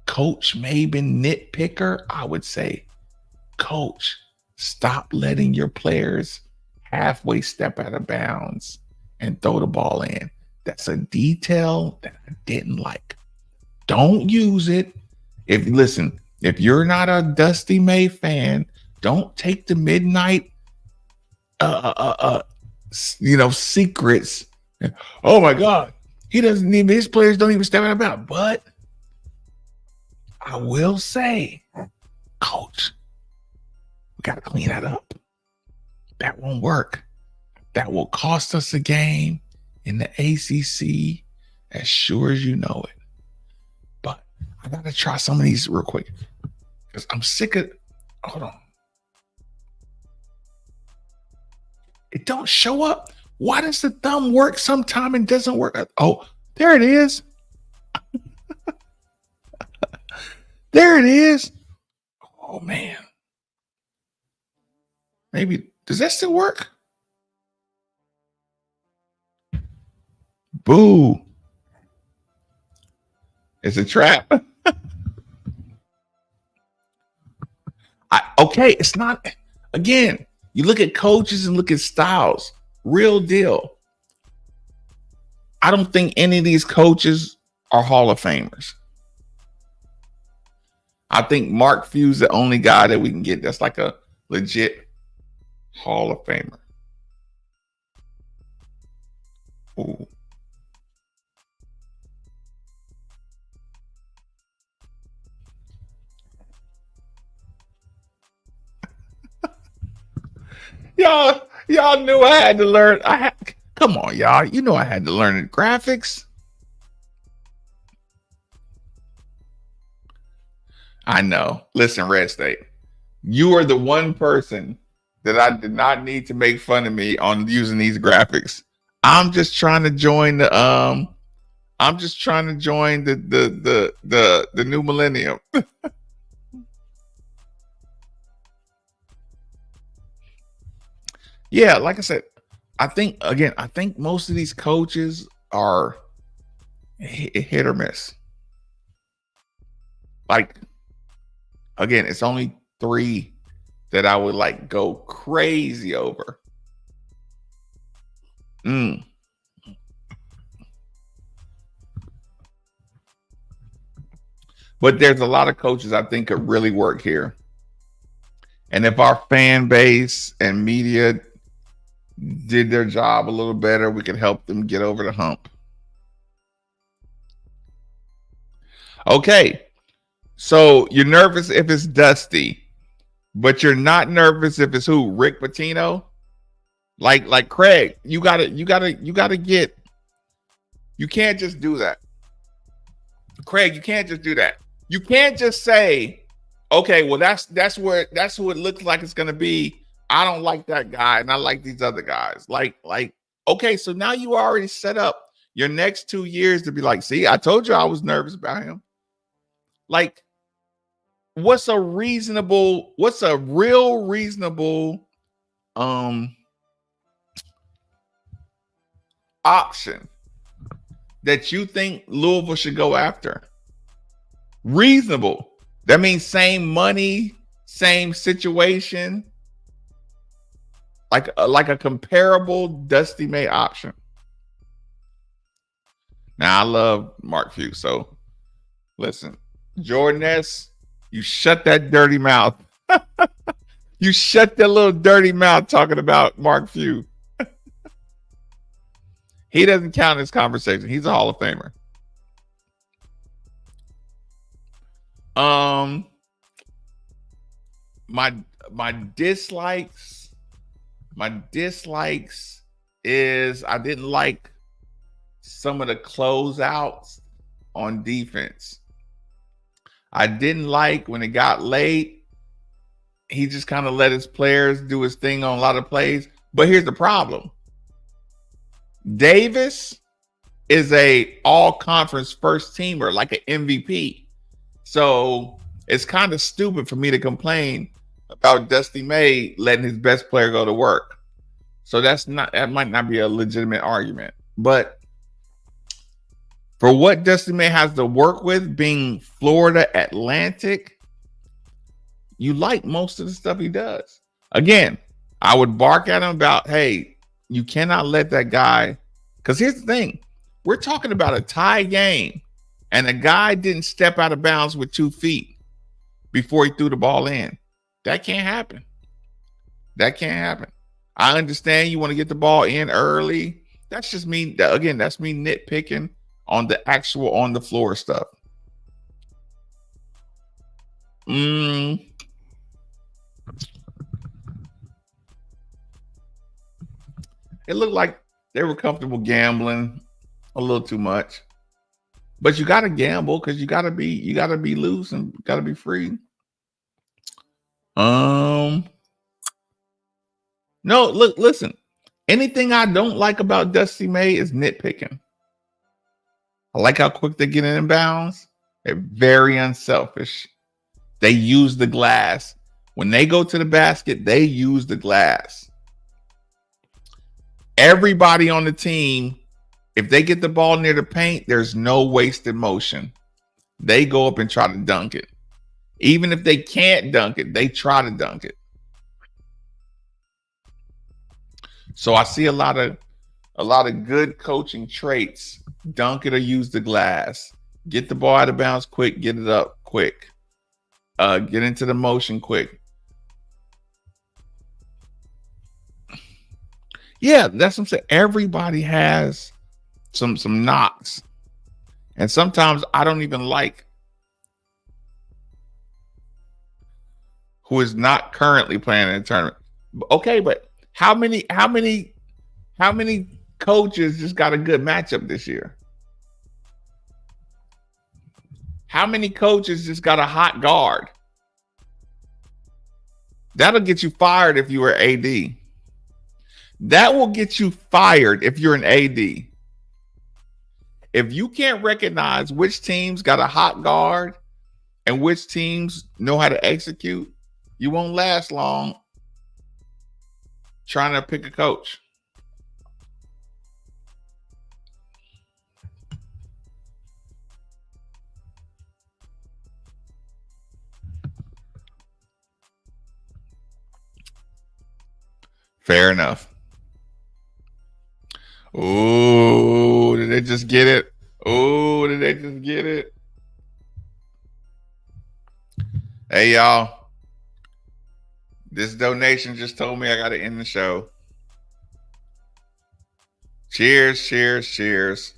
Coach Maben nitpicker, I would say, Coach, stop letting your players halfway step out of bounds and throw the ball in. That's a detail that I didn't like. Don't use it. If you're not a Dusty May fan, don't take the midnight secrets. Oh my God, his players don't even step out of bounds. But I will say, Coach, we got to clean that up. That won't work. That will cost us a game in the ACC, as sure as you know it. But I got to try some of these real quick because I'm sick of. Hold on. It don't show up. Why does the thumb work sometime and doesn't work? Oh, there it is. There it is. Oh man. Maybe, does that still work? Boo. It's a trap. Okay, it's not. Again, you look at coaches and look at styles. Real deal. I don't think any of these coaches are Hall of Famers. I think Mark Few's the only guy that we can get that's like a legit Hall of Famer. Ooh. Y'all knew I had to learn. Come on, y'all. You know I had to learn the graphics. I know. Listen, Red State, you are the one person that I did not need to make fun of me on using these graphics. I'm just trying to join the the new millennium. Yeah, like I said, I think most of these coaches are hit or miss. Like, again, it's only 3 that I would like go crazy over. But there's a lot of coaches I think could really work here. And if our fan base and media did their job a little better, we could help them get over the hump. Okay. So you're nervous if it's Dusty, but you're not nervous if it's who? Rick Pitino? Like Craig, you gotta get, you can't just do that. Craig, you can't just do that. You can't just say, okay, well, that's who it looks like it's gonna be. I don't like that guy, and I like these other guys. Like, okay, so now you already set up your next 2 years to be like, see, I told you I was nervous about him. Like, what's a real reasonable option that you think Louisville should go after? Reasonable. That means same money, same situation. Like a comparable Dusty May option. Now I love Mark Few, so listen, Jordan S., you shut that dirty mouth. You shut that little dirty mouth talking about Mark Few. He doesn't count in this conversation. He's a Hall of Famer. My dislikes is I didn't like some of the closeouts on defense. I didn't like when it got late. He just kind of let his players do his thing on a lot of plays. But here's the problem. Davis is a all conference first teamer, like an MVP. So it's kind of stupid for me to complain about Dusty May letting his best player go to work. So that might not be a legitimate argument. But for what Dusty May has to work with, being Florida Atlantic, you like most of the stuff he does. Again, I would bark at him about, hey, you cannot let that guy, because here's the thing. We're talking about a tie game, and a guy didn't step out of bounds with 2 feet before he threw the ball in. That can't happen. That can't happen. I understand you want to get the ball in early. That's just me. Again, that's me nitpicking on the actual on the floor stuff. It looked like they were comfortable gambling a little too much. But you got to gamble because you got to be loose and got to be free. No, look, listen. Anything I don't like about Dusty May is nitpicking. I like how quick they get in bounds. They're very unselfish. They use the glass. When they go to the basket, they use the glass. Everybody on the team, if they get the ball near the paint, there's no wasted motion. They go up and try to dunk it. Even if they can't dunk it, they try to dunk it. So I see a lot of good coaching traits. Dunk it or use the glass. Get the ball out of bounds quick. Get it up quick. Get into the motion quick. Yeah, that's what I'm saying. Everybody has some knocks. And sometimes I don't even like who is not currently playing in the tournament. Okay, but how many coaches just got a good matchup this year? How many coaches just got a hot guard? That'll get you fired if you were AD. That will get you fired if you're an AD. If you can't recognize which teams got a hot guard and which teams know how to execute, you won't last long trying to pick a coach. Fair enough. Oh, did they just get it? Oh, did they just get it? Hey, y'all. This donation just told me I got to end the show. Cheers, cheers, cheers.